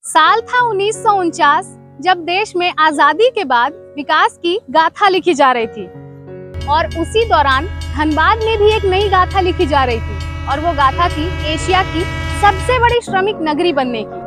साल था 1949 जब देश में आजादी के बाद विकास की गाथा लिखी जा रही थी और उसी दौरान धनबाद में भी एक नई गाथा लिखी जा रही थी और वो गाथा थी एशिया की सबसे बड़ी श्रमिक नगरी बनने की।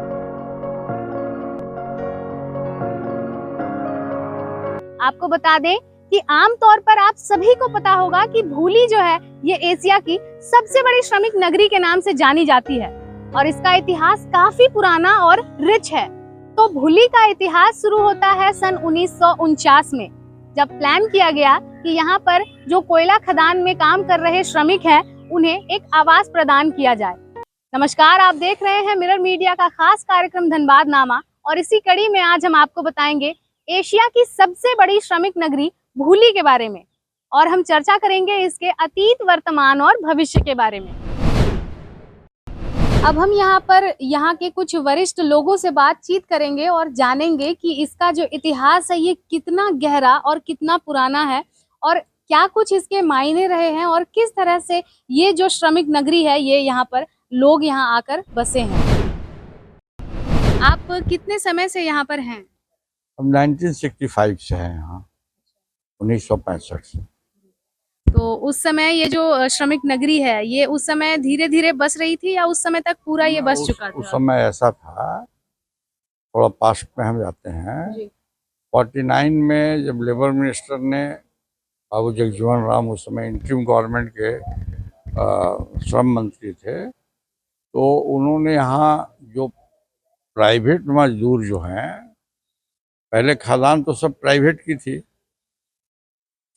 आपको बता दें कि आमतौर पर आप सभी को पता होगा कि भूली जो है ये एशिया की सबसे बड़ी श्रमिक नगरी के नाम से जानी जाती है और इसका इतिहास काफी पुराना और रिच है। तो भूली का इतिहास शुरू होता है सन 1949 में, जब प्लान किया गया कि यहाँ पर जो कोयला खदान में काम कर रहे श्रमिक हैं उन्हें एक आवास प्रदान किया जाए। नमस्कार, आप देख रहे हैं मिरर मीडिया का खास कार्यक्रम धनबाद नामा और इसी कड़ी में आज हम आपको बताएंगे एशिया की सबसे बड़ी श्रमिक नगरी भूली के बारे में और हम चर्चा करेंगे इसके अतीत, वर्तमान और भविष्य के बारे में। अब हम यहाँ के कुछ वरिष्ठ लोगों से बातचीत करेंगे और जानेंगे कि इसका जो इतिहास है ये कितना गहरा और कितना पुराना है और क्या कुछ इसके मायने रहे हैं और किस तरह से ये जो श्रमिक नगरी है ये यहाँ पर लोग यहाँ आकर बसे हैं। आप कितने समय से यहाँ पर हैं? हम 1965 से हैं यहाँ, 1965 से। तो उस समय ये जो श्रमिक नगरी है ये उस समय धीरे धीरे बस रही थी या उस समय तक पूरा ये बस चुका था? उस समय ऐसा था, थोड़ा पास्ट में हम जाते हैं। 49 में जब लेबर मिनिस्टर ने बाबू जगजीवन राम, उस समय इंटरिम गवर्नमेंट के श्रम मंत्री थे, तो उन्होंने यहाँ जो प्राइवेट मजदूर जो हैं, पहले खदान तो सब प्राइवेट की थी,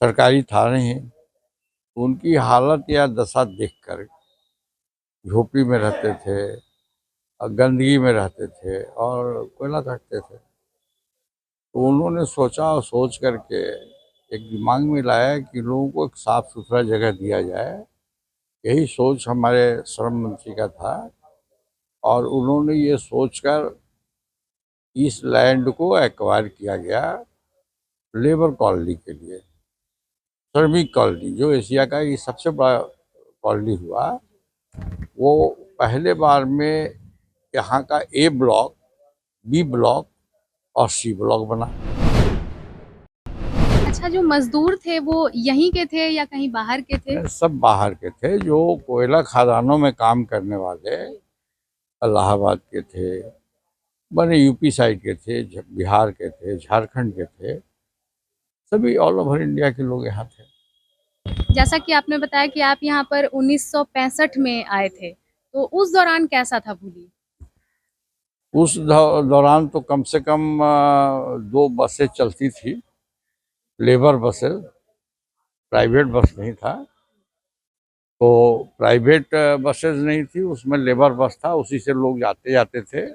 सरकारी था नहीं, उनकी हालत या दशा देखकर झोपड़ी में रहते थे, गंदगी में रहते थे और कोयला काटते थे। तो उन्होंने सोचा और सोच करके एक दिमाग में लाया कि लोगों को एक साफ सुथरा जगह दिया जाए। यही सोच हमारे श्रम मंत्री का था और उन्होंने ये सोचकर इस लैंड को एक्वायर किया गया लेबर कॉलोनी के लिए, श्रमिक कॉलोनी, जो एशिया का ये सबसे बड़ा कॉलोनी हुआ। वो पहले बार में यहाँ का ए ब्लॉक, बी ब्लॉक और सी ब्लॉक बना। अच्छा, जो मजदूर थे वो यहीं के थे या कहीं बाहर के थे? सब बाहर के थे, जो कोयला खदानों में काम करने वाले इलाहाबाद के थे, बने यूपी साइड के थे, बिहार के थे, झारखंड के थे, सभी ऑल ओवर इंडिया के लोग यहाँ थे। जैसा कि आपने बताया कि आप यहाँ पर 1965 में आए थे, तो उस दौरान कैसा था भूली? उस दौरान तो कम से कम 2 बसें चलती थी, लेबर बसें, प्राइवेट बस नहीं था। तो प्राइवेट बसेस नहीं थी, उसमें लेबर बस था, उसी से लोग जाते जाते थे।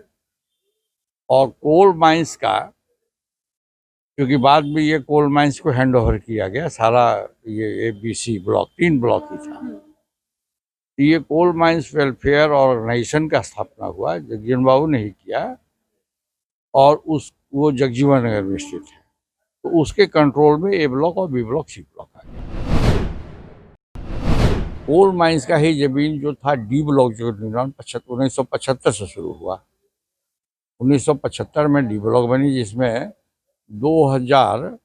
और कोल माइंस का, क्योंकि बाद में ये कोल माइंस को हैंड ओवर किया गया, सारा ये ABC ब्लॉक 3 ब्लॉक ही था। ये कोल माइंस वेलफेयर ऑर्गेनाइजेशन का स्थापना हुआ, जगजीवन बाबू ने ही किया और वो जगजीवन नगर में स्थित है। तो उसके कंट्रोल में ए ब्लॉक और बी ब्लॉक, सी ब्लॉक आ गया। कोल माइंस का ही जमीन जो था डी ब्लॉक, जो निर्माण 1975 से शुरू हुआ। 1975 में डी ब्लॉक बनी, जिसमें 2000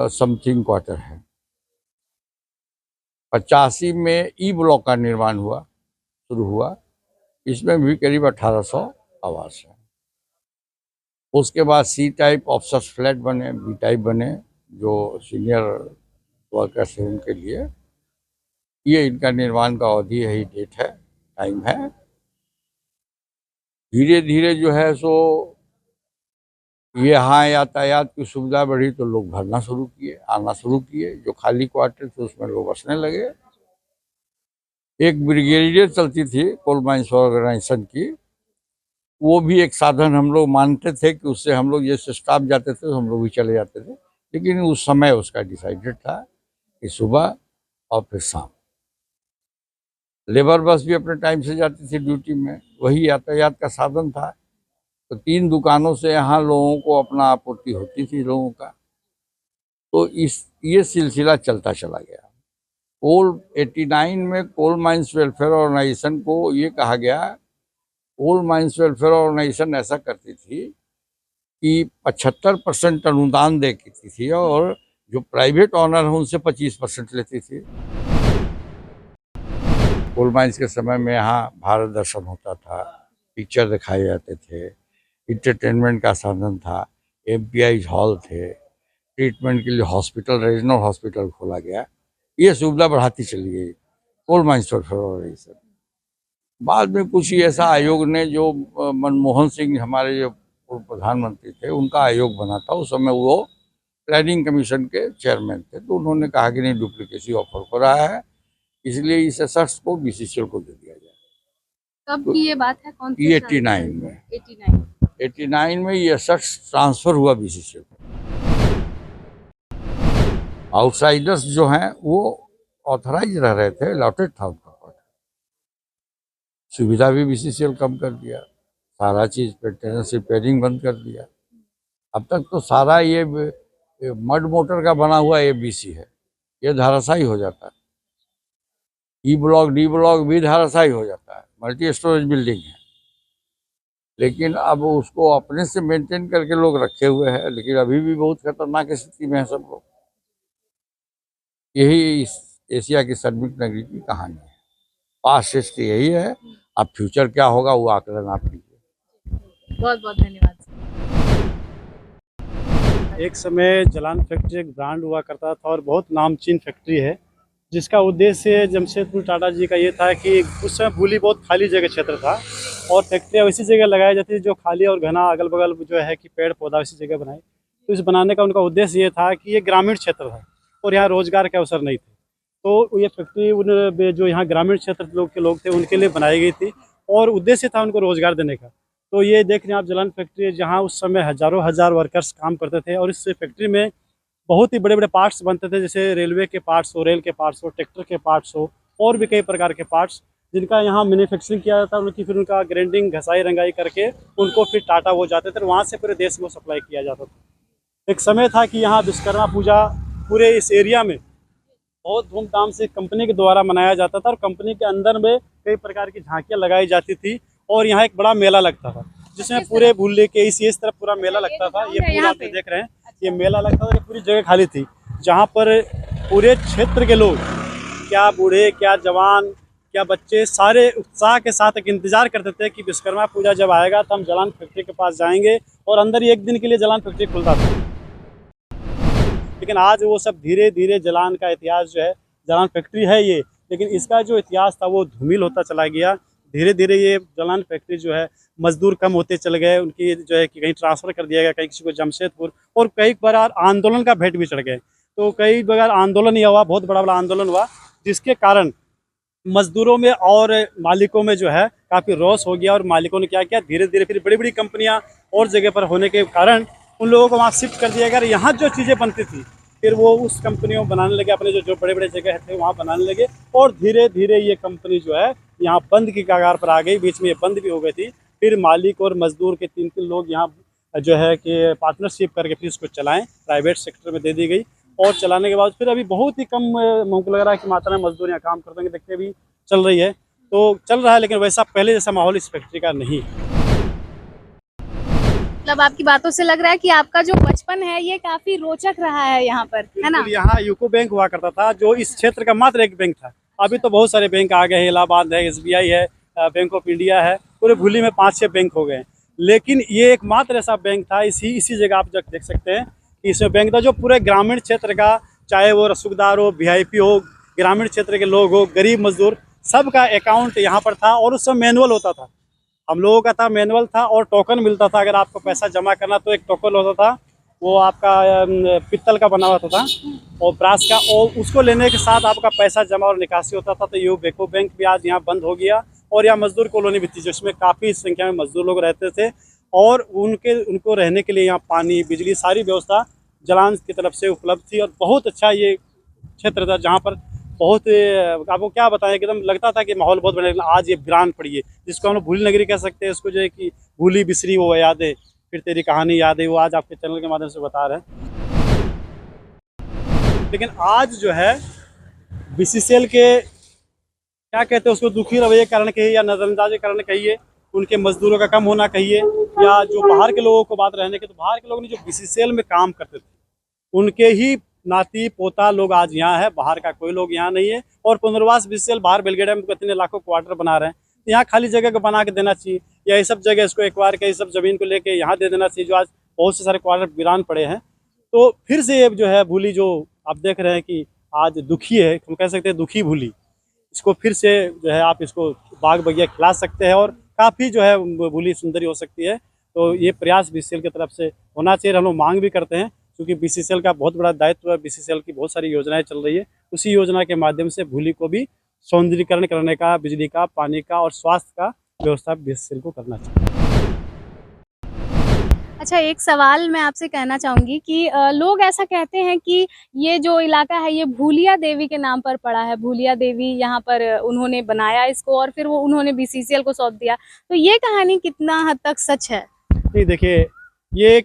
समथिंग क्वार्टर है। 85 में ई ब्लॉक का निर्माण शुरू हुआ, इसमें भी करीब 1800 आवास हैं। उसके बाद सी टाइप ऑफिसर्स फ्लैट बने, बी टाइप बने, जो सीनियर वर्कर्स हैं उनके लिए। ये इनका निर्माण का अवधि यही डेट है, टाइम है। धीरे धीरे जो है सो यहाँ यातायात की सुविधा बढ़ी तो लोग भरना शुरू किए, आना शुरू किए। जो खाली क्वार्टर थे उसमें लोग बसने लगे। एक ब्रिगेडियर चलती थी कोल माइंस ऑर्गेनाइजेशन की, वो भी एक साधन हम लोग मानते थे कि उससे हम लोग जैसे स्टाफ जाते थे तो हम लोग भी चले जाते थे, लेकिन उस समय उसका डिसाइडेड था कि सुबह और फिर शाम। लेबर बस भी अपने टाइम से जाती थी ड्यूटी में, वही यातायात का साधन था। तो 3 दुकानों से यहाँ लोगों को अपना आपूर्ति होती थी लोगों का। तो ये सिलसिला चलता चला गया। 89 में कोल माइंस वेलफेयर ऑर्गेनाइजेशन को ये कहा गया, कोल माइंस वेलफेयर ऑर्गेनाइजेशन ऐसा करती थी कि 75% अनुदान देती थी और जो प्राइवेट ऑनर है उनसे 25% लेती थी। कोल माइंस के समय में यहाँ भारत दर्शन होता था, पिक्चर दिखाए जाते थे, इंटरटेनमेंट का साधन था, एमपीआई हॉल थे, ट्रीटमेंट के लिए हॉस्पिटल, रीजनल हॉस्पिटल खोला गया। ये सुविधा बढ़ाती चली गई कोल माइंस वेलफेयर ऑर्गेनाइजेशन। बाद में कुछ ही ऐसा आयोग ने, जो मनमोहन सिंह हमारे जो पूर्व प्रधानमंत्री थे उनका आयोग बना था, उस समय वो प्लानिंग कमीशन के चेयरमैन थे, तो उन्होंने कहा कि नहीं, डुप्लीकेसी ऑफर हो रहा है, इसलिए इस एसेट्स को बीसीसीएल को दे दिया जाए। कब तो की ये बात है, कौन से ये साल? 89 में 89 में ये एसेट्स ट्रांसफर हुआ बीसीसीएल को। आउटसाइडर्स जो हैं वो ऑथराइज रह रहे थे, अलॉटेड था उनका कोटा। सुविधा भी बीसीसीएल कम कर दिया, सारा चीज मेंटेनेंस रिपेयरिंग बंद कर दिया। अब तक तो सारा ये मड मोटर का बना हुआ एबीसी है, ये धराशायी हो जाता है। ई ब्लॉक डी ब्लॉक भी धराशायी हो जाता है, मल्टी स्टोरेज बिल्डिंग है, लेकिन अब उसको अपने से मेंटेन करके लोग रखे हुए हैं, लेकिन अभी भी बहुत खतरनाक स्थिति में है सब लोग। यही इस एशिया की श्रमिक नगरी की कहानी है। पास्ट हिस्ट्री यही है, अब फ्यूचर क्या होगा वो आकलन आप कीजिए। बहुत बहुत धन्यवाद। एक समय जलान फैक्ट्री एक ब्रांड हुआ करता था और बहुत नामचीन फैक्ट्री है, जिसका उद्देश्य जमशेदपुर टाटा जी का ये था कि उस समय भूली बहुत खाली जगह क्षेत्र था और फैक्ट्रियाँ वैसी जगह लगाई जाती थी जो खाली और घना अगल बगल जो है कि पेड़ पौधा वैसी जगह बनाई। तो इस बनाने का उनका उद्देश्य ये था कि ये ग्रामीण क्षेत्र था और यहाँ रोजगार के अवसर नहीं थे, तो ये फैक्ट्री उन जो यहाँ ग्रामीण क्षेत्र लोग थे उनके लिए बनाई गई थी और उद्देश्य था उनको रोजगार देने का। तो ये देख रहे हैं आप जलान फैक्ट्री, जहाँ उस समय हजारों हजार वर्कर्स काम करते थे और इस फैक्ट्री में बहुत ही बड़े बड़े पार्ट्स बनते थे, जैसे रेलवे के पार्ट्स हो, रेल के पार्ट्स हो, ट्रैक्टर के पार्ट्स हो और भी कई प्रकार के पार्ट्स, जिनका यहाँ मैन्युफैक्चरिंग किया जाता है। उनकी फिर उनका ग्राइंडिंग घसाई रंगाई करके उनको फिर टाटा वो जाते थे, वहाँ से पूरे देश में सप्लाई किया जाता था। एक समय था कि यहाँ विश्वकर्मा पूजा पूरे इस एरिया में बहुत धूमधाम से कंपनी के द्वारा मनाया जाता था और कंपनी के अंदर में कई प्रकार की झांकियाँ लगाई जाती थी और यहाँ एक बड़ा मेला लगता था, जिसमें पूरे भुल्ले के इस तरफ पूरा मेला लगता था। ये पूरा आप देख रहे हैं, ये मेला लगता था, ये पूरी जगह खाली थी, जहाँ पर पूरे क्षेत्र के लोग, क्या बूढ़े क्या जवान क्या बच्चे, सारे उत्साह के साथ एक इंतजार करते थे कि विश्वकर्मा पूजा जब आएगा तो हम जलान फैक्ट्री के पास जाएंगे और अंदर ही एक दिन के लिए जलान फैक्ट्री खुलता था। लेकिन आज वो सब धीरे धीरे जलान का इतिहास जो है, जलान फैक्ट्री है ये, लेकिन इसका जो इतिहास था वो धूमिल होता चला गया। धीरे धीरे ये जलान फैक्ट्री जो है, मजदूर कम होते चले गए, उनकी जो है कि कहीं ट्रांसफ़र कर दिया गया, कहीं किसी को जमशेदपुर, और कई बार आंदोलन का भेंट भी चढ़ गए। तो कई बार आंदोलन ही हुआ, बहुत बड़ा आंदोलन हुआ, जिसके कारण मजदूरों में और मालिकों में जो है काफ़ी रोष हो गया और मालिकों ने क्या किया, धीरे धीरे फिर बड़ी बड़ी कंपनियां और जगह पर होने के कारण उन लोगों को वहाँ शिफ्ट कर दिया गया। यहाँ जो चीज़ें बनती थी फिर वो उस कंपनियों बनाने लगे, अपने जो बड़े बड़े जगह थे वहाँ बनाने लगे और धीरे धीरे ये कंपनी जो है यहाँ बंद की कगार पर आ गई। बीच में ये बंद भी हो गई थी, फिर मालिक और मजदूर के तीन लोग यहाँ जो है कि पार्टनरशिप करके फिर इसको चलाएं, प्राइवेट सेक्टर में दे दी गई और चलाने के बाद फिर अभी बहुत ही कम मुझको लग रहा है कि मात्रा में मजदूर यहाँ काम करते हैं, देखते भी चल रही है, तो चल रहा है, लेकिन वैसा पहले जैसा माहौल इस फैक्ट्री का नहीं। मतलब आपकी बातों से लग रहा है कि आपका जो बचपन है ये काफी रोचक रहा है यहाँ पर, है ना? यहाँ यूको बैंक हुआ करता था, जो इस क्षेत्र का मात्र एक बैंक था। अभी तो बहुत सारे बैंक आ गए हैं, इलाहाबाद है, SBI है, बैंक ऑफ इंडिया है, पूरे भूली में 5-6 बैंक हो गए, लेकिन ये एकमात्र ऐसा बैंक था। इसी जगह आप देख सकते हैं कि इसमें बैंक था जो पूरे ग्रामीण क्षेत्र का, चाहे वो रसूखदार हो, VIP हो, ग्रामीण क्षेत्र के लोग हो, गरीब मजदूर, सबका अकाउंट यहाँ पर था। और उस समय मैनुअल होता था, हम लोगों का था मैनुअल था और टोकन मिलता था। अगर आपको पैसा जमा करना तो एक टोकन होता था, वो आपका पित्तल का बना हुआ था और ब्रास का, और उसको लेने के साथ आपका पैसा जमा और निकासी होता था। तो ये यूको बैंक भी आज यहाँ बंद हो गया और यहाँ मजदूर कॉलोनी भी थी, जिसमें काफ़ी संख्या में मजदूर लोग रहते थे और उनको रहने के लिए यहाँ पानी, बिजली, सारी व्यवस्था जलान की तरफ से उपलब्ध थी। और बहुत अच्छा ये क्षेत्र था, जहाँ पर बहुत, आपको क्या बताएं, एकदम लगता था कि माहौल बहुत बने। आज ये वीरान पड़ी है, जिसको हम लोग भूली नगरी कह सकते हैं, इसको जो है कि भूली बिसरी वो यादें, फिर तेरी कहानी याद है, वो आज आपके चैनल के माध्यम से बता रहे हैं। लेकिन आज जो है BCCL के क्या कहते हैं उसको, दुखी रवैये कारण कहिए या नजरअंदाज के कारण कहिए, उनके मजदूरों का कम होना कहिए, या जो बाहर के लोगों को बात रहने की, तो बाहर के लोग ने जो बीसीसीएल में काम करते थे उनके ही नाती पोता लोग आज यहाँ है, बाहर का कोई लोग यहाँ नहीं है। और पुनर्वास बीसीसीएल बाहर बेलगेडिया में कितने लाखों क्वार्टर बना रहे हैं, तो यहाँ खाली जगह को बना के देना चाहिए, या ये सब जगह इसको एक्वायर के, इस सब जमीन को लेके यहाँ दे देना चाहिए, जो आज बहुत से सारे क्वार्टर वीरान पड़े हैं। तो फिर से ये जो है भूली, जो आप देख रहे हैं कि आज दुखी है, हम कह सकते हैं दुखी भूली, इसको फिर से जो है आप इसको बाग बगिया खिला सकते हैं और काफ़ी जो है भूली सुंदरी हो सकती है। तो ये प्रयास बीसीसीएल की तरफ से होना चाहिए, हम लोग मांग भी करते हैं, क्योंकि बीसीसीएल का बहुत बड़ा दायित्व है, बीसीसीएल की बहुत सारी योजनाएं चल रही है, उसी योजना के माध्यम से भूली को भी सौंदर्यीकरण करने का, बिजली का, पानी का और स्वास्थ्य का व्यवस्था बीसीसीएल को करना चाहिए। अच्छा, एक सवाल मैं आपसे कहना चाहूंगी कि लोग ऐसा कहते हैं कि ये जो इलाका है ये भूलिया देवी के नाम पर पड़ा है, भूलिया देवी यहाँ पर उन्होंने बनाया इसको और फिर वो उन्होंने बीसीसीएल को सौंप दिया, तो ये कहानी कितना हद तक सच है? नहीं, देखिए, ये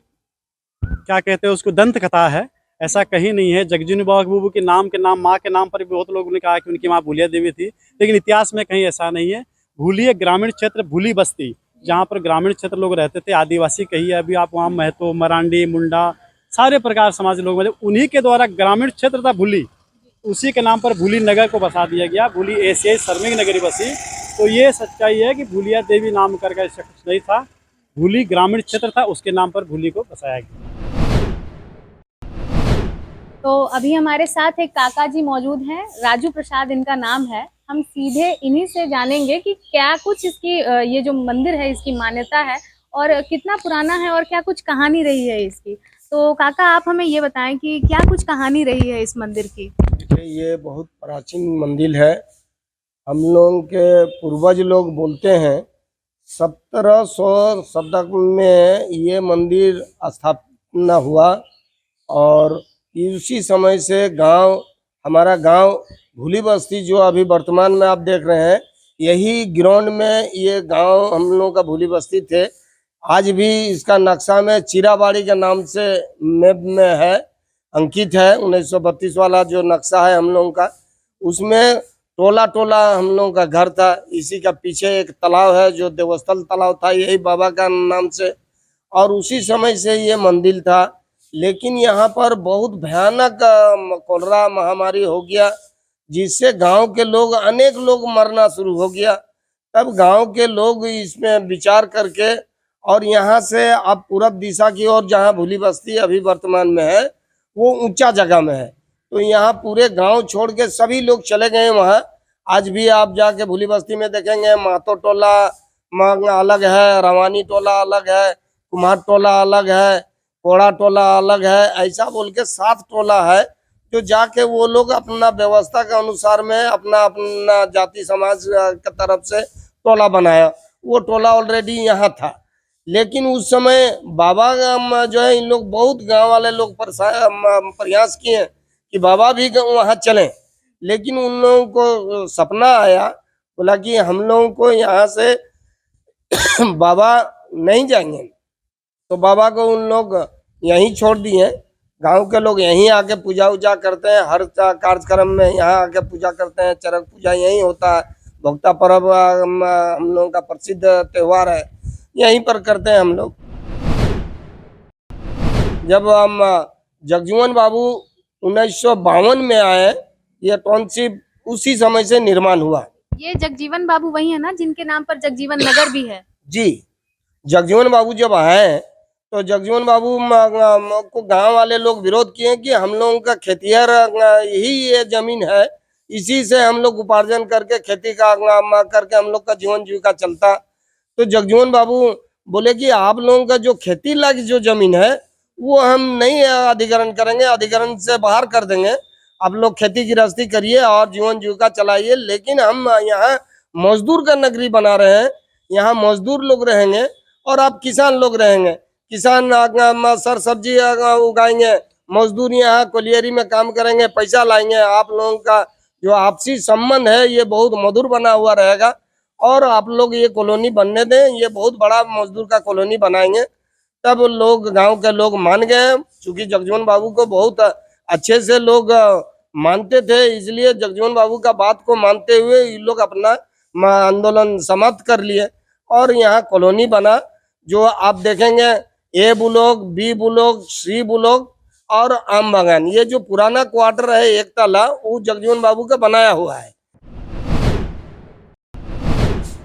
क्या कहते हैं उसको, दंत कथा है, ऐसा कहीं नहीं है। जगजीवन बाबू के नाम माँ के नाम पर भी बहुत लोगों ने कहा कि उनकी माँ भूलिया देवी थी, लेकिन इतिहास में कहीं ऐसा नहीं है। भूली एक ग्रामीण क्षेत्र, भूली बस्ती, जहाँ पर ग्रामीण क्षेत्र लोग रहते थे, आदिवासी कहिए, अभी आप वहाँ महतो, मरांडी, मुंडा, सारे प्रकार समाज लोग, मतलब उन्हीं के द्वारा ग्रामीण क्षेत्र था भूली, उसी के नाम पर भूली नगर को बसा दिया गया, भूली एशियाई श्रमिक नगरी बसी। तो ये सच्चाई है कि भूलिया देवी नाम करके ऐसा कुछ नहीं था, भूली ग्रामीण क्षेत्र था, उसके नाम पर भूली को बसाया गया। तो अभी हमारे साथ एक काका जी मौजूद हैं, राजू प्रसाद इनका नाम है। हम सीधे इन्हीं से जानेंगे कि क्या कुछ इसकी ये जो मंदिर है इसकी मान्यता है और कितना पुराना है और क्या कुछ कहानी रही है इसकी। तो काका, आप हमें ये बताएं कि क्या कुछ कहानी रही है इस मंदिर की? ये बहुत प्राचीन मंदिर है। हम लोगों के पूर्वज लोग बोलते हैं 1700 शतक में ये मंदिर स्थापना हुआ और उसी समय से हमारा गांव भूली बस्ती, जो अभी वर्तमान में आप देख रहे हैं, यही ग्राउंड में ये गांव हम लोगों का भूली बस्ती थे। आज भी इसका नक्शा में चीराबाड़ी के नाम से मैप में है, अंकित है। 1932 वाला जो नक्शा है हम लोगों का, उसमें टोला टोला हम लोगों का घर था। इसी का पीछे एक तालाब है जो देवस्थल तालाब था, यही बाबा का नाम से, और उसी समय से ये मंदिर था। लेकिन यहाँ पर बहुत भयानक कोलेरा महामारी हो गया, जिससे गांव के लोग, अनेक लोग मरना शुरू हो गया। तब गांव के लोग इसमें विचार करके, और यहाँ से अब पूरब दिशा की ओर जहाँ भूली बस्ती अभी वर्तमान में है, वो ऊंचा जगह में है, तो यहाँ पूरे गांव छोड़ के सभी लोग चले गए वहाँ। आज भी आप जाके भूली बस्ती में देखेंगे, मातो टोला अलग है, रवानी टोला अलग है, कुम्हार टोला अलग है, कोड़ा टोला अलग है, ऐसा बोल के 7 टोला है, जो जाके वो लोग अपना व्यवस्था के अनुसार में अपना अपना जाति समाज की तरफ से टोला बनाया। वो टोला ऑलरेडी यहाँ था, लेकिन उस समय बाबा जो है, इन लोग बहुत गांव वाले लोग प्रयास किए कि बाबा भी वहाँ चलें, लेकिन उन लोगों को सपना आया, बोला कि हम लोगों को यहाँ से बाबा नहीं जाएंगे, तो बाबा को उन लोग यहीं छोड़ दिए। गांव के लोग यहीं आके पूजा उजा करते हैं, हर कार्यक्रम में यहाँ आके पूजा करते हैं, चरक पूजा यहीं होता है, भक्ता पर्व हम लोगों का प्रसिद्ध त्योहार है, यहीं पर करते हैं हम लोग। जब हम जगजीवन बाबू 1952 में आए, ये टाउनशिप उसी समय से निर्माण हुआ। ये जगजीवन बाबू वही है ना जिनके नाम पर जगजीवन नगर भी है? जी। जगजीवन बाबू जब आए तो जगजीवन बाबू को गांव वाले लोग विरोध किए कि हम लोगों का खेतिहर यही ये जमीन है, इसी से हम लोग उपार्जन करके खेती का करके हम लोग का जीवन जीविका चलता। तो जगजीवन बाबू बोले कि आप लोगों का जो खेती लायक जो जमीन है वो हम नहीं अधिग्रहण करेंगे, अधिग्रहण से बाहर कर देंगे, आप लोग खेती गृहस्थी करिए और जीवन जीविका चलाइए, लेकिन हम यहाँ मजदूर का नगरी बना रहे हैं, यहाँ मजदूर लोग रहेंगे और आप किसान लोग रहेंगे। किसान सर सब्जी उगाएंगे, मजदूर यहाँ कोलियरी में काम करेंगे, पैसा लाएंगे। आप लोगों का जो आपसी संबंध है ये बहुत मधुर बना हुआ रहेगा, और आप लोग ये कॉलोनी बनने दें, ये बहुत बड़ा मजदूर का कॉलोनी बनाएंगे। तब लोग, गांव के लोग मान गए, क्योंकि जगजीवन बाबू को बहुत अच्छे से लोग मानते थे, इसलिए जगजीवन बाबू का बात को मानते हुए ये लोग अपना आंदोलन समाप्त कर लिए। और यहाँ कॉलोनी बना, जो आप देखेंगे A block, B block, C block और आम बागान। ये जो पुराना क्वार्टर है एक ताला, वो जगजीवन बाबू का बनाया हुआ है।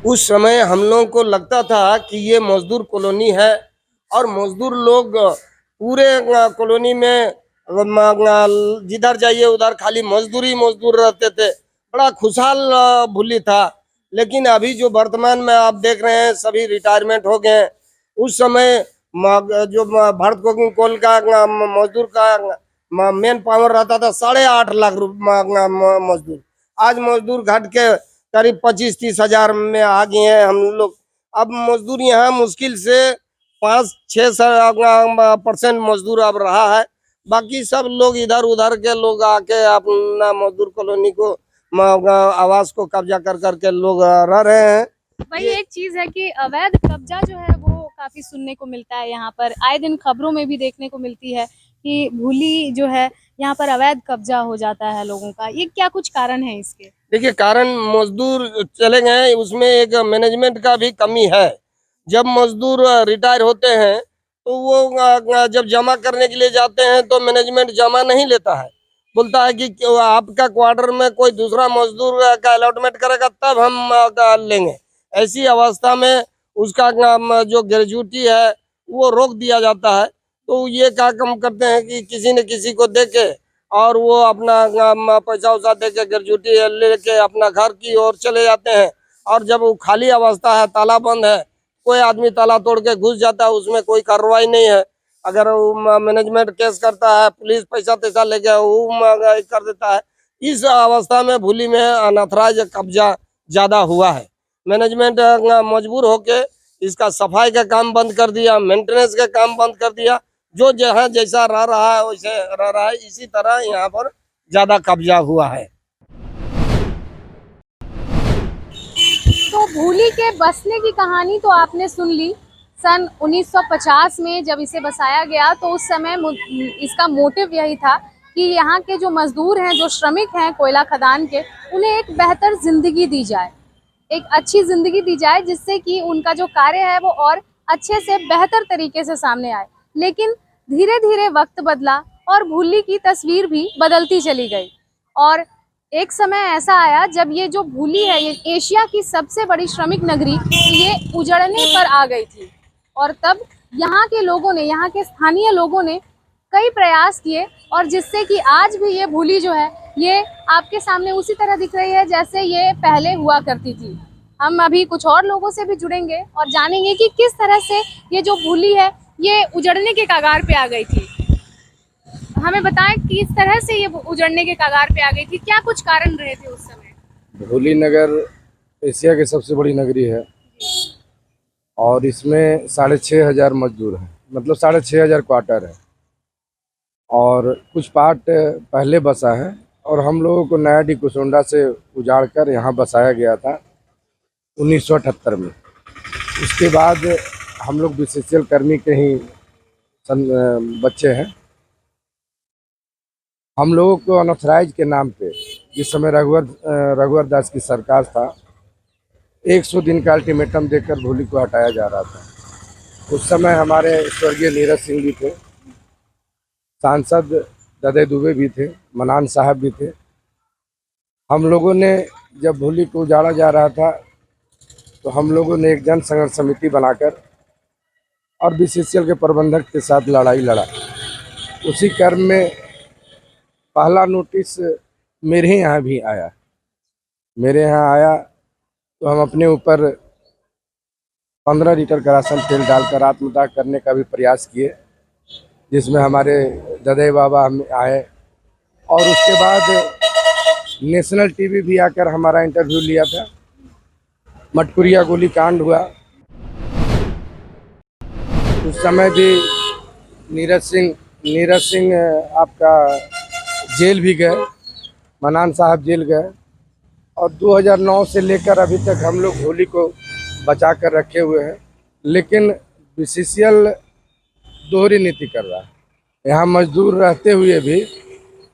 उस समय हम लोगों को लगता था कि ये मजदूर कॉलोनी है और मजदूर लोग पूरे कॉलोनी में जिधर जाइए उधर खाली मजदूरी मजदूर रहते थे। बड़ा खुशहाल भूली था। लेकिन अभी जो वर्तमान में आप देख रहे हैं सभी रिटायरमेंट हो गए। उस समय जो भारत कोकिंग कोल का मजदूर का मेन पावर रहता था 8.5 लाख मजदूर। आज मजदूर घट के करीब 25-30 हजार में आ गए हैं हम लोग। अब मजदूर यहाँ मुश्किल से 5-6% मजदूर अब रहा है। बाकी सब लोग इधर उधर के लोग आके अपना मजदूर कॉलोनी को आवास को कब्जा कर करके लोग रह रहे हैं। वही एक चीज है कि अवैध कब्जा जो है वो काफी सुनने को मिलता है। यहाँ पर आए दिन खबरों में भी देखने को मिलती है कि भूली जो है यहाँ पर अवैध कब्जा हो जाता है लोगों का। ये क्या कुछ कारण है इसके? देखिए, कारण मजदूर चले गए, उसमें एक मैनेजमेंट का भी कमी है। जब मजदूर रिटायर होते हैं तो वो जब जमा करने के लिए जाते हैं तो मैनेजमेंट जमा नहीं लेता है। बोलता है कि आपका क्वार्टर में कोई दूसरा मजदूर का अलॉटमेंट करेगा तब हम लेंगे। ऐसी अवस्था में उसका जो ग्रेजुटी है वो रोक दिया जाता है। तो ये क्या काम करते हैं कि किसी न किसी को देके और वो अपना पैसा वैसा दे के ग्रेजुटी लेके अपना घर की ओर चले जाते हैं। और जब वो खाली अवस्था है, ताला बंद है, कोई आदमी ताला तोड़ के घुस जाता है, उसमें कोई कार्रवाई नहीं है। अगर वो मैनेजमेंट केस करता है, पुलिस पैसा तैसा लेके वो कर देता है। इस अवस्था में भूली में अनऑथराइज कब्जा ज्यादा हुआ है। मैनेजमेंट मजबूर होके इसका सफाई का काम बंद कर दिया, मेंटेनेंस का काम बंद कर दिया। जो जहाँ जैसा रह रहा है वैसे रह रहा है। इसी तरह यहाँ पर ज्यादा कब्जा हुआ है। तो भूली के बसने की कहानी तो आपने सुन ली। सन 1950 में जब इसे बसाया गया तो उस समय इसका मोटिव यही था कि यहाँ के जो मजदूर हैं, जो श्रमिक हैं कोयला खदान के, उन्हें एक बेहतर जिंदगी दी जाए, एक अच्छी जिंदगी दी जाए, जिससे कि उनका जो कार्य है वो और अच्छे से बेहतर तरीके से सामने आए। लेकिन धीरे धीरे वक्त बदला और भूली की तस्वीर भी बदलती चली गई। और एक समय ऐसा आया जब ये जो भूली है, ये एशिया की सबसे बड़ी श्रमिक नगरी, ये उजड़ने पर आ गई थी। और तब यहाँ के लोगों ने, यहाँ के स्थानीय लोगों ने कई प्रयास किए और जिससे कि आज भी ये भूली जो है ये आपके सामने उसी तरह दिख रही है जैसे ये पहले हुआ करती थी। हम अभी कुछ और लोगों से भी जुड़ेंगे और जानेंगे कि किस तरह से ये जो भूली है ये उजड़ने के कगार पे आ गई थी। हमें बताएं कि किस तरह से ये उजड़ने के कगार पे आ गई थी, क्या कुछ कारण रहे थे उस समय? भूली नगर एशिया की सबसे बड़ी नगरी है और इसमें 6,500 मजदूर हैं, मतलब 6,500 क्वार्टर है और कुछ पार्ट पहले बसा है और हम लोगों को नया डी कुसुंडा से उजाड़ कर यहाँ बसाया गया था 1978 में। उसके बाद हम लोग बीसीसीएल कर्मी के ही बच्चे हैं। हम लोगों को अनऑथराइज के नाम पे जिस समय रघुवर दास की सरकार था, 100 दिन का अल्टीमेटम देकर भूली को हटाया जा रहा था। उस समय हमारे स्वर्गीय नीरज सिंह भी थे, सांसद ददे दुबे भी थे, मनान साहब भी थे। हम लोगों ने जब भूली को उजाड़ा जा रहा था तो हम लोगों ने एक जन संघर्ष समिति बनाकर और बीसीसीएल के प्रबंधक के साथ लड़ाई लड़ा। उसी क्रम में पहला नोटिस मेरे यहाँ भी आया। मेरे यहाँ आया तो हम अपने ऊपर 15 लीटर करासन तेल डालकर आत्मदाह करने का भी प्रयास किए, जिसमें हमारे ददे बाबा हम आए और उसके बाद नेशनल टीवी भी आकर हमारा इंटरव्यू लिया था। मटकुरिया गोली कांड हुआ, उस समय भी नीरज सिंह आपका जेल भी गए, मनान साहब जेल गए और 2009 से लेकर अभी तक हम लोग भूली को बचा कर रखे हुए हैं। लेकिन बीसीसीएल दोहरी नीति कर रहा है। यहाँ मजदूर रहते हुए भी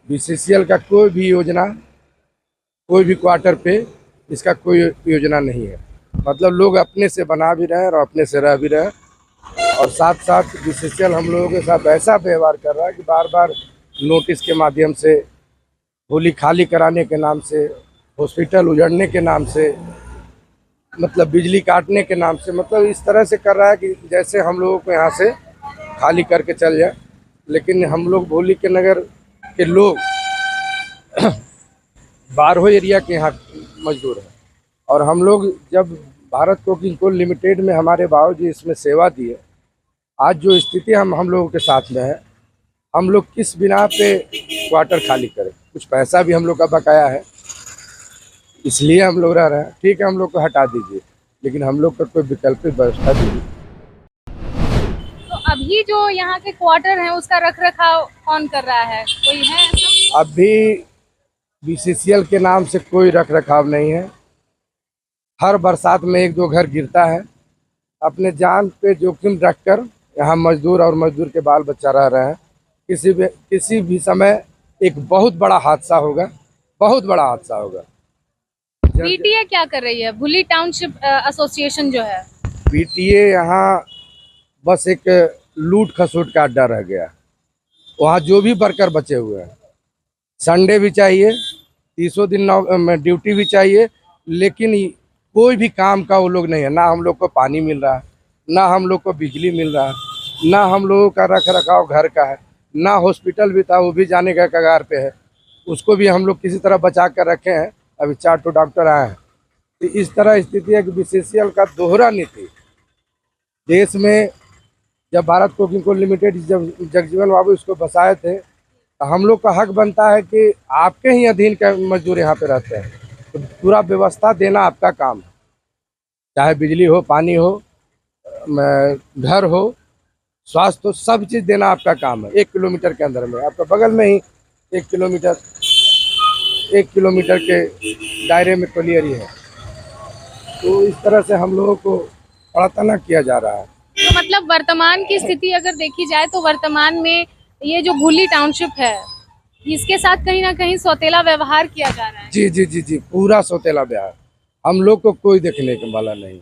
बीसीसीएल का कोई भी योजना, कोई भी क्वार्टर पे इसका कोई योजना नहीं है। मतलब लोग अपने से बना भी रहे हैं और अपने से रह भी रहे हैं। और साथ साथ बीसीसीएल हम लोगों के साथ ऐसा व्यवहार कर रहा है कि बार बार नोटिस के माध्यम से, होली खाली कराने के नाम से, हॉस्पिटल उजड़ने के नाम से, मतलब बिजली काटने के नाम से, मतलब इस तरह से कर रहा है कि जैसे हम लोगों को यहाँ से खाली करके चल जाए। लेकिन हम लोग भोली के नगर के लोग बारहो एरिया के यहाँ मजदूर हैं और हम लोग जब भारत कोकिंग कोल लिमिटेड में हमारे बाबूजी इसमें सेवा दिए, आज जो स्थिति हम लोगों के साथ में है, हम लोग किस बिना पे क्वार्टर खाली करें? कुछ पैसा भी हम लोग का बकाया है, इसलिए हम लोग रह रहे हैं। ठीक है, हम लोग को हटा दीजिए, लेकिन हम लोग का कोई वैकल्पिक व्यवस्था दीजिए। तो अभी जो यहाँ के क्वार्टर हैं उसका रख रखाव कौन कर रहा है, कोई है ऐसा? अभी बीसीसीएल के नाम से कोई रख रखाव नहीं है। हर बरसात में एक दो घर गिरता है। अपने जान पे जोखिम रखकर यहाँ मजदूर और मजदूर के बाल बच्चा रह रहे हैं। किसी भी समय एक बहुत बड़ा हादसा होगा, बहुत बड़ा हादसा होगा। पीटीए क्या कर रही है? भूली टाउनशिप एसोसिएशन जो है, पीटीए यहाँ बस एक लूट खसोट का अड्डा रह गया। वहाँ जो भी वर्कर बचे हुए हैं, संडे भी चाहिए, 30 दिन ड्यूटी भी चाहिए, लेकिन कोई भी काम का वो लोग नहीं है। ना हम लोग को पानी मिल रहा है, ना हम लोग को बिजली मिल रहा है, ना हम लोगों का रख रखाव घर का है, ना हॉस्पिटल भी था वो भी जाने का कगार पे है, उसको भी हम लोग किसी तरह बचा कर रखे हैं। अभी 4 डॉक्टर आए हैं। तो इस तरह स्थिति है कि बीसीसीएल का दोहरा नीति देश में, जब भारत कोकिंग कोल लिमिटेड जब जगजीवन बाबू इसको बसाए थे, तो हम लोग का हक बनता है कि आपके ही अधीन के मजदूर यहाँ पे रहते हैं, तो पूरा व्यवस्था देना आपका काम है। चाहे बिजली हो, पानी हो, घर हो, स्वास्थ्य हो, सब चीज़ देना आपका काम है। 1 किलोमीटर के अंदर में, आपका बगल में ही 1 किलोमीटर के दायरे में कोलियरी है। तो इस तरह से हम लोगों को पड़ताना किया जा रहा है। तो मतलब वर्तमान की स्थिति अगर देखी जाए तो वर्तमान में ये जो भूली टाउनशिप है, इसके साथ कहीं ना कहीं सौतेला व्यवहार किया जा रहा है। जी जी जी जी, पूरा सौतेला व्यवहार, हम लोग को कोई देखने के वाला नहीं।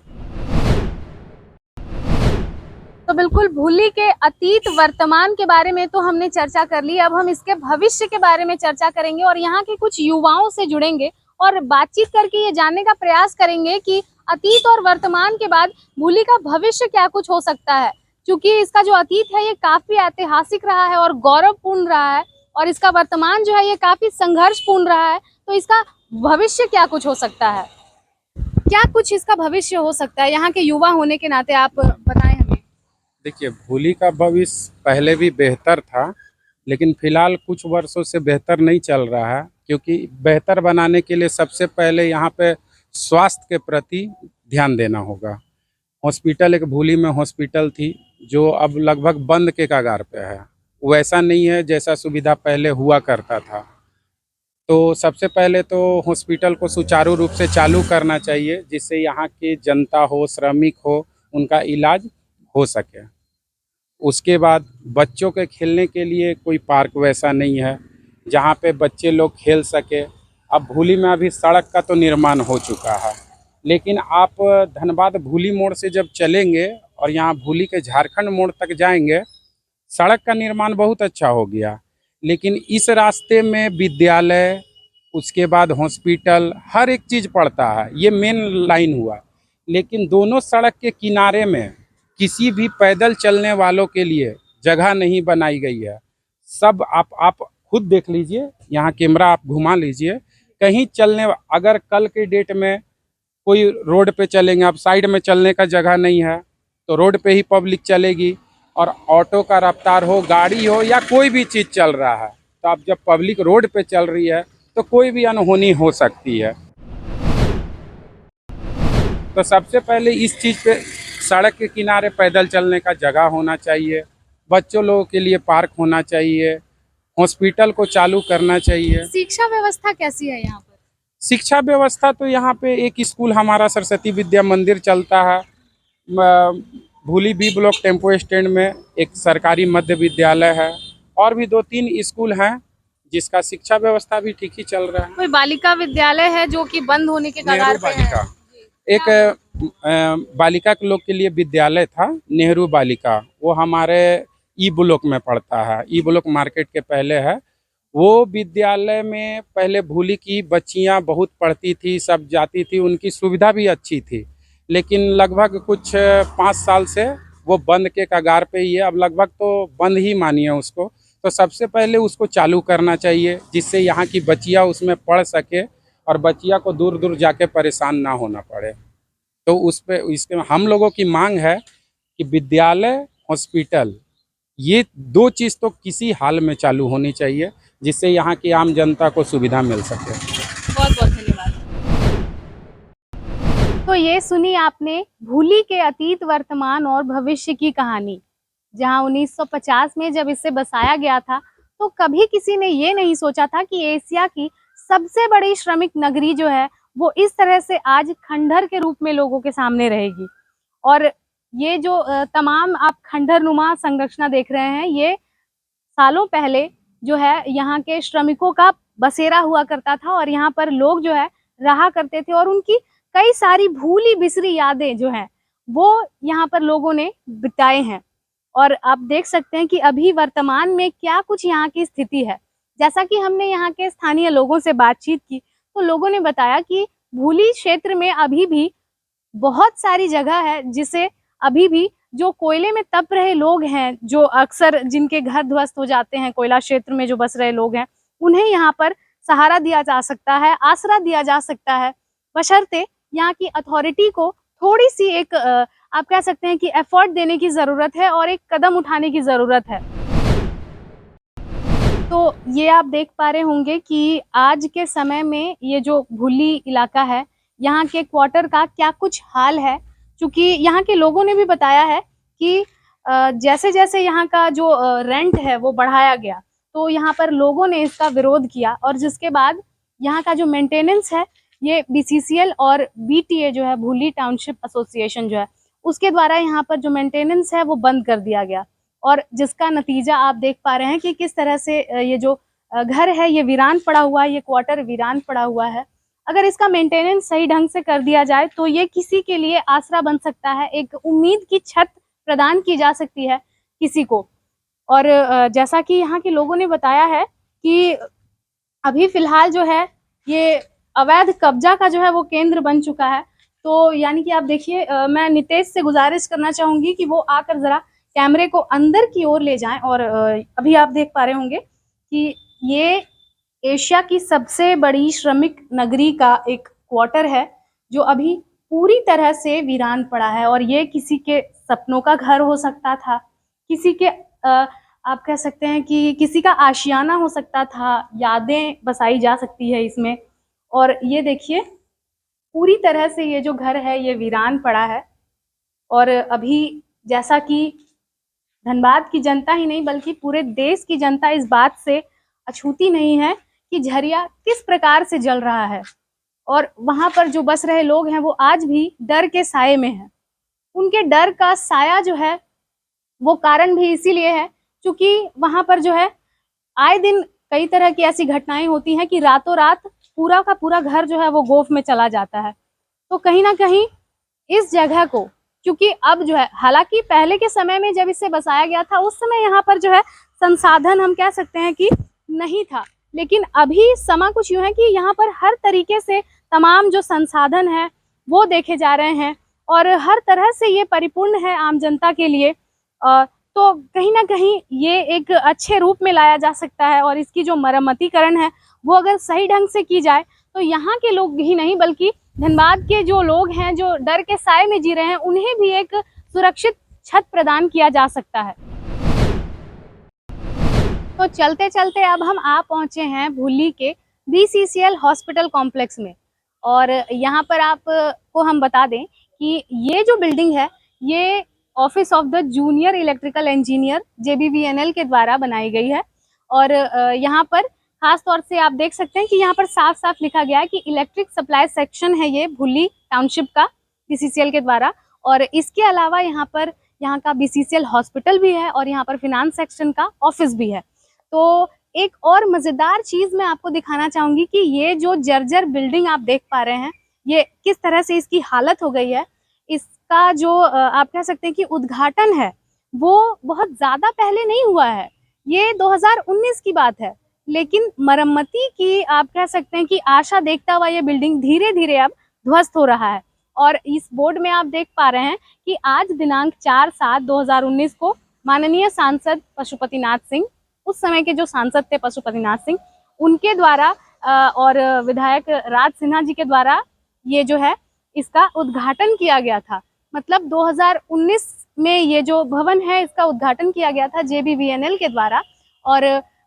तो बिल्कुल भूली के अतीत वर्तमान के बारे में तो हमने चर्चा कर ली। अब हम इसके भविष्य के बारे में चर्चा करेंगे और यहाँ के कुछ युवाओं से जुड़ेंगे और बातचीत करके ये जानने का प्रयास करेंगे कि अतीत और वर्तमान के बाद भूली का भविष्य क्या कुछ हो सकता है। क्योंकि इसका जो अतीत है ये काफी ऐतिहासिक रहा है और गौरवपूर्ण रहा है, और इसका वर्तमान जो है ये काफी संघर्षपूर्ण रहा है। तो इसका भविष्य क्या कुछ हो सकता है, क्या कुछ इसका भविष्य हो सकता है, यहाँ के युवा होने के नाते आप बताएं हमें। देखिए, भूली का भविष्य पहले भी बेहतर था, लेकिन फिलहाल कुछ वर्षों से बेहतर नहीं चल रहा है। क्योंकि बेहतर बनाने के लिए सबसे पहले यहाँ पे स्वास्थ्य के प्रति ध्यान देना होगा। हॉस्पिटल, एक भूली में हॉस्पिटल थी जो अब लगभग बंद के कगार पे है। वैसा नहीं है जैसा सुविधा पहले हुआ करता था। तो सबसे पहले तो हॉस्पिटल को सुचारू रूप से चालू करना चाहिए, जिससे यहाँ की जनता हो, श्रमिक हो, उनका इलाज हो सके। उसके बाद बच्चों के खेलने के लिए कोई पार्क वैसा नहीं है जहाँ पे बच्चे लोग खेल सके। अब भूली में अभी सड़क का तो निर्माण हो चुका है, लेकिन आप धनबाद भूली मोड़ से जब चलेंगे और यहाँ भूली के झारखंड मोड़ तक जाएंगे, सड़क का निर्माण बहुत अच्छा हो गया। लेकिन इस रास्ते में विद्यालय, उसके बाद हॉस्पिटल, हर एक चीज़ पड़ता है। ये मेन लाइन हुआ, लेकिन दोनों सड़क के किनारे में किसी भी पैदल चलने वालों के लिए जगह नहीं बनाई गई है। सब आप खुद देख लीजिए, यहाँ कैमरा आप घुमा लीजिए, कहीं चलने, अगर कल के डेट में कोई रोड पे चलेंगे, अब साइड में चलने का जगह नहीं है तो रोड पे ही पब्लिक चलेगी। और ऑटो का रफ्तार हो, गाड़ी हो, या कोई भी चीज़ चल रहा है, तो अब जब पब्लिक रोड पे चल रही है तो कोई भी अनहोनी हो सकती है। तो सबसे पहले इस चीज़ पे सड़क के किनारे पैदल चलने का जगह होना चाहिए, बच्चों लोगों के लिए पार्क होना चाहिए, हॉस्पिटल को चालू करना चाहिए। शिक्षा व्यवस्था कैसी है यहाँ पर? शिक्षा व्यवस्था तो यहाँ पे एक स्कूल हमारा सरस्वती विद्या मंदिर चलता है। भूली बी ब्लॉक टेम्पो स्टैंड में एक सरकारी मध्य विद्यालय है, और भी 2-3 स्कूल हैं जिसका शिक्षा व्यवस्था भी ठीक ही चल रहा है। कोई बालिका विद्यालय है जो कि बंद होने के कगार पे है? एक बालिका के लोग के लिए विद्यालय था, नेहरू बालिका, वो हमारे ई ब्लॉक में पड़ता है, ई ब्लॉक मार्केट के पहले है। वो विद्यालय में पहले भूली की बच्चियां बहुत पढ़ती थी, सब जाती थी, उनकी सुविधा भी अच्छी थी, लेकिन लगभग कुछ 5 साल से वो बंद के कगार पे ही है। अब लगभग तो बंद ही मानिए उसको। तो सबसे पहले उसको चालू करना चाहिए, जिससे यहाँ की बच्चियां उसमें पढ़ सके और बच्चियां को दूर दूर जाके परेशान ना होना पड़े। तो उस पे इसके हम लोगों की मांग है कि विद्यालय, हॉस्पिटल, ये 2 चीज़ तो किसी हाल में चालू होनी चाहिए, जिससे यहाँ की आम जनता को सुविधा मिल सके। बहुत बहुत धन्यवाद। तो ये सुनी आपने भूली के अतीत, वर्तमान और भविष्य की कहानी, जहां 1950 में जब इसे बसाया गया था तो कभी किसी ने ये नहीं सोचा था कि एशिया की सबसे बड़ी श्रमिक नगरी जो है वो इस तरह से आज खंडहर के रूप में लोगों के सामने रहेगी। और ये जो तमाम आप खंडहर नुमा संरचना देख रहे हैं, ये सालों पहले जो है यहाँ के श्रमिकों का बसेरा हुआ करता था और यहाँ पर लोग जो है रहा करते थे और उनकी कई सारी भूली बिसरी यादें जो हैं वो यहाँ पर लोगों ने बिताए हैं। और आप देख सकते हैं कि अभी वर्तमान में क्या कुछ यहाँ की स्थिति है। जैसा कि हमने यहाँ के स्थानीय लोगों से बातचीत की तो लोगों ने बताया कि भूली क्षेत्र में अभी भी बहुत सारी जगह है जिसे अभी भी जो कोयले में तप रहे लोग हैं, जो अक्सर जिनके घर ध्वस्त हो जाते हैं, कोयला क्षेत्र में जो बस रहे लोग हैं, उन्हें यहाँ पर सहारा दिया जा सकता है, आसरा दिया जा सकता है, बशर्ते यहाँ की अथॉरिटी को थोड़ी सी एक आप कह सकते हैं कि एफर्ट देने की जरूरत है और एक कदम उठाने की जरूरत है। तो ये आप देख पा रहे होंगे कि आज के समय में ये जो भूली इलाका है, यहाँ के क्वार्टर का क्या कुछ हाल है। क्योंकि यहाँ के लोगों ने भी बताया है कि जैसे जैसे यहाँ का जो रेंट है वो बढ़ाया गया तो यहाँ पर लोगों ने इसका विरोध किया और जिसके बाद यहाँ का जो मेंटेनेंस है ये BCCL और BTA जो है, भूली टाउनशिप एसोसिएशन जो है, उसके द्वारा यहाँ पर जो मेंटेनेंस है वो बंद कर दिया गया। और जिसका नतीजा आप देख पा रहे हैं कि किस तरह से ये जो घर है ये वीरान पड़ा हुआ है, ये क्वार्टर वीरान पड़ा हुआ है। अगर इसका मेंटेनेंस सही ढंग से कर दिया जाए तो ये किसी के लिए आसरा बन सकता है, एक उम्मीद की छत प्रदान की जा सकती है किसी को। और जैसा कि यहाँ के लोगों ने बताया है कि अभी फिलहाल जो है ये अवैध कब्जा का जो है वो केंद्र बन चुका है। तो यानी कि आप देखिए, मैं नितेश से गुजारिश करना चाहूंगी कि वो आकर जरा कैमरे को अंदर की ओर ले जाएं। और अभी आप देख पा रहे होंगे कि ये एशिया की सबसे बड़ी श्रमिक नगरी का एक क्वार्टर है जो अभी पूरी तरह से वीरान पड़ा है। और ये किसी के सपनों का घर हो सकता था, किसी के आप कह सकते हैं कि किसी का आशियाना हो सकता था, यादें बसाई जा सकती है इसमें। और ये देखिए पूरी तरह से ये जो घर है ये वीरान पड़ा है। और अभी जैसा कि धनबाद की जनता ही नहीं बल्कि पूरे देश की जनता इस बात से अछूती नहीं है कि झरिया किस प्रकार से जल रहा है और वहां पर जो बस रहे लोग हैं वो आज भी डर के साए में हैं। उनके डर का साया जो है वो कारण भी इसीलिए है क्योंकि वहां पर जो है आए दिन कई तरह की ऐसी घटनाएं होती हैं कि रातों रात पूरा का पूरा घर जो है वो गोफ में चला जाता है। तो कहीं ना कहीं इस जगह को, क्योंकि अब जो है, हालांकि पहले के समय में जब इसे बसाया गया था उस समय यहाँ पर जो है संसाधन हम कह सकते हैं कि नहीं था, लेकिन अभी समा कुछ यूं है कि यहाँ पर हर तरीके से तमाम जो संसाधन है वो देखे जा रहे हैं और हर तरह से ये परिपूर्ण है आम जनता के लिए। तो कहीं ना कहीं ये एक अच्छे रूप में लाया जा सकता है और इसकी जो मरम्मतीकरण है वो अगर सही ढंग से की जाए तो यहाँ के लोग ही नहीं बल्कि धनबाद के जो लोग हैं जो डर के साए में जी रहे हैं उन्हें भी एक सुरक्षित छत प्रदान किया जा सकता है। तो चलते चलते अब हम आ पहुंचे हैं भूली के BCCL हॉस्पिटल कॉम्प्लेक्स में। और यहाँ पर आपको हम बता दें कि ये जो बिल्डिंग है ये office of the junior electrical engineer JBVNL के द्वारा बनाई गई है। और यहाँ पर खास तौर से आप देख सकते हैं कि यहाँ पर साफ साफ लिखा गया है कि इलेक्ट्रिक सप्लाई सेक्शन है ये भूली टाउनशिप का BCCL के द्वारा। और इसके अलावा यहाँ पर यहाँ का BCCL हॉस्पिटल भी है और यहाँ पर फिनांस सेक्शन का ऑफिस भी है। तो एक और मज़ेदार चीज़ मैं आपको दिखाना चाहूँगी कि ये जो जर्जर बिल्डिंग आप देख पा रहे हैं ये किस तरह से इसकी हालत हो गई है, इसका जो आप कह सकते हैं कि उद्घाटन है वो बहुत ज़्यादा पहले नहीं हुआ है, ये 2019 की बात है। लेकिन मरम्मती की आप कह सकते हैं कि आशा देखता हुआ ये बिल्डिंग धीरे धीरे अब ध्वस्त हो रहा है। और इस बोर्ड में आप देख पा रहे हैं कि आज दिनांक 4/7/2019 को माननीय सांसद पशुपतिनाथ सिंह, उस समय के जो सांसद थे पशुपतिनाथ सिंह, उनके द्वारा और विधायक राज सिन्हा जी के द्वारा ये जो है इसका उद्घाटन किया गया था। मतलब 2019 में ये जो भवन है इसका उद्घाटन किया गया था JBVNL के द्वारा। और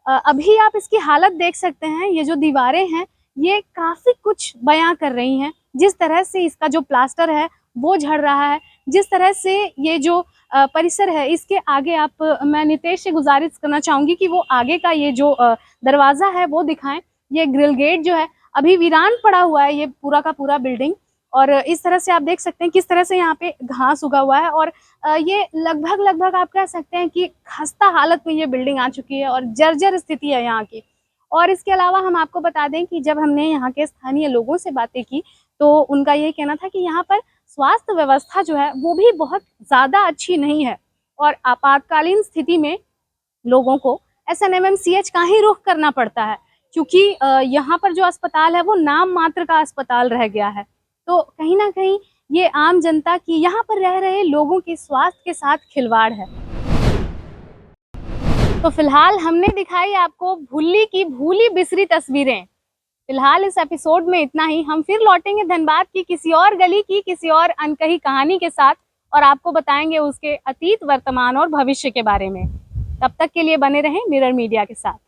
अभी आप इसकी हालत देख सकते हैं, ये जो दीवारें हैं ये काफ़ी कुछ बयां कर रही हैं। जिस तरह से इसका जो प्लास्टर है वो झड़ रहा है, जिस तरह से ये जो परिसर है इसके आगे आप, मैं नितेश से गुजारिश करना चाहूँगी कि वो आगे का ये जो दरवाज़ा है वो दिखाएं। ये ग्रिल गेट जो है अभी वीरान पड़ा हुआ है, ये पूरा का पूरा बिल्डिंग। और इस तरह से आप देख सकते हैं किस तरह से यहाँ पे घास उगा हुआ है। और ये लगभग आप कह सकते हैं कि खस्ता हालत में ये बिल्डिंग आ चुकी है और जर्जर स्थिति है यहाँ की। और इसके अलावा हम आपको बता दें कि जब हमने यहाँ के स्थानीय लोगों से बातें की तो उनका ये कहना था कि यहाँ पर स्वास्थ्य व्यवस्था जो है वो भी बहुत ज़्यादा अच्छी नहीं है और आपातकालीन स्थिति में लोगों को SNMMCH का ही रुख करना पड़ता है, क्योंकि यहाँ पर जो अस्पताल है वो नाम मात्र का अस्पताल रह गया है। तो कहीं ना कहीं ये आम जनता की, यहाँ पर रह रहे लोगों के स्वास्थ्य के साथ खिलवाड़ है। तो फिलहाल हमने दिखाई आपको भुल्ली की भूली बिसरी तस्वीरें। फिलहाल इस एपिसोड में इतना ही। हम फिर लौटेंगे धनबाद की किसी और गली की किसी और अनकही कहानी के साथ और आपको बताएंगे उसके अतीत, वर्तमान और भविष्य के बारे में। तब तक के लिए बने रहें मिरर मीडिया के साथ।